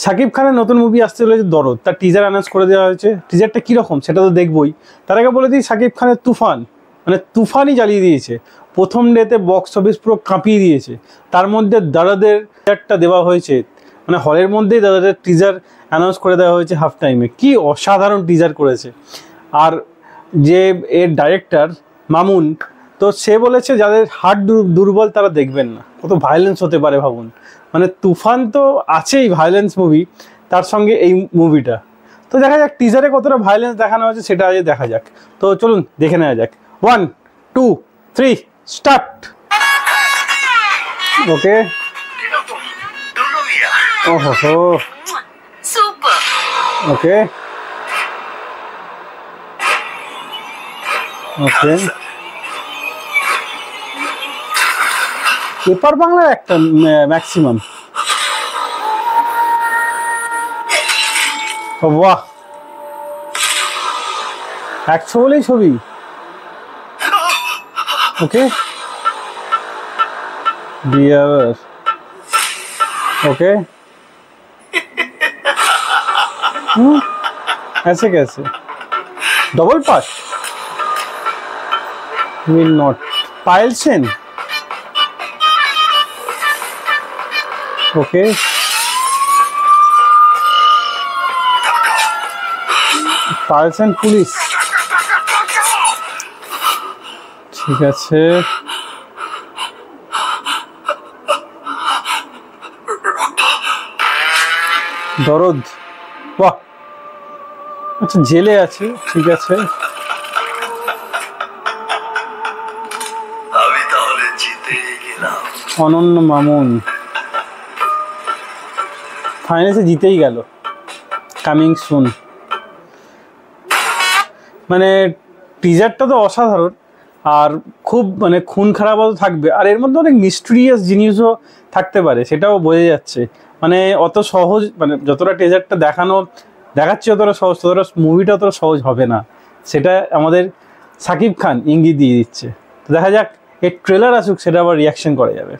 শাকিব খানের নতুন মুভি আসতে চলেছে দরদ, তার টিজার অ্যানাউন্স করে দেওয়া হয়েছে। টিজারটা কীরকম সেটা তো দেখবই, তার আগে বলে দিই শাকিব খানের তুফান, মানে তুফানই জ্বালিয়ে দিয়েছে। প্রথম ডেতে বক্স অফিস পুরো কাঁপিয়ে দিয়েছে। তার মধ্যে দাদাদের টিজারটা দেওয়া হয়েছে, মানে হলের মধ্যেই দাদাদের টিজার অ্যানাউন্স করে দেওয়া হয়েছে হাফ টাইমে। কী অসাধারণ টিজার করেছে। আর যে এর ডাইরেক্টর মামুন, তো সে বলেছে যাদের হার্ট দুর্বল তারা দেখবেন না। কত ভায়োলেন্স হতে পারে ভাবুন। মানে তুফান তো আছেই ভায়োলেন্স মুভি, তার সঙ্গে এই মুভিটা। তো দেখা যাক টিজারে কতটা ভায়োলেন্স দেখানো হয়েছে, সেটা আজ দেখা যাক। তো চলুন দেখে নেওয়া যাক। 1 2 3 স্টার্ট। ওকে, ওহো, সুপার। ওকে ওকে, এপার বাংলার একটা ম্যাক্সিমাম। বাহ, 100 বলেই ছবি। ओके डियर, ओके ऐसे कैसे double pass will not Payal Sen. Okay Payal Sen police, ঠিক আছে। দরদ, বাহ, আচ্ছা জেলে আছে, ঠিক আছে। আমি তাহলে জিতে গেলাম। অনন্য মামুন ফাইনালে জিতেই গেল। Coming soon. মানে টিজারটা তো অসাধারণ, আর খুব মানে খুন খারাপও থাকবে, আর এর মধ্যে অনেক মিস্ট্রিয়াস জিনিসও থাকতে পারে, সেটাও বোঝা যাচ্ছে। মানে অত সহজ, মানে যতটা টিজারটা দেখাচ্ছে অতটা সহজ, ততটা মুভিটা অতটা সহজ হবে না, সেটা আমাদের শাকিব খান ইঙ্গিত দিয়ে দিচ্ছে। তো দেখা যাক, এর ট্রেলার আসুক, সেটা আবার রিয়াকশন করা যাবে।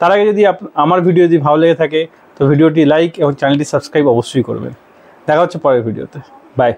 তার আগে যদি আমার ভিডিও যদি ভালো লেগে থাকে তো ভিডিওটি লাইক এবং চ্যানেলটি সাবস্ক্রাইব অবশ্যই করবেন। দেখা হচ্ছে পরের ভিডিওতে। বাই।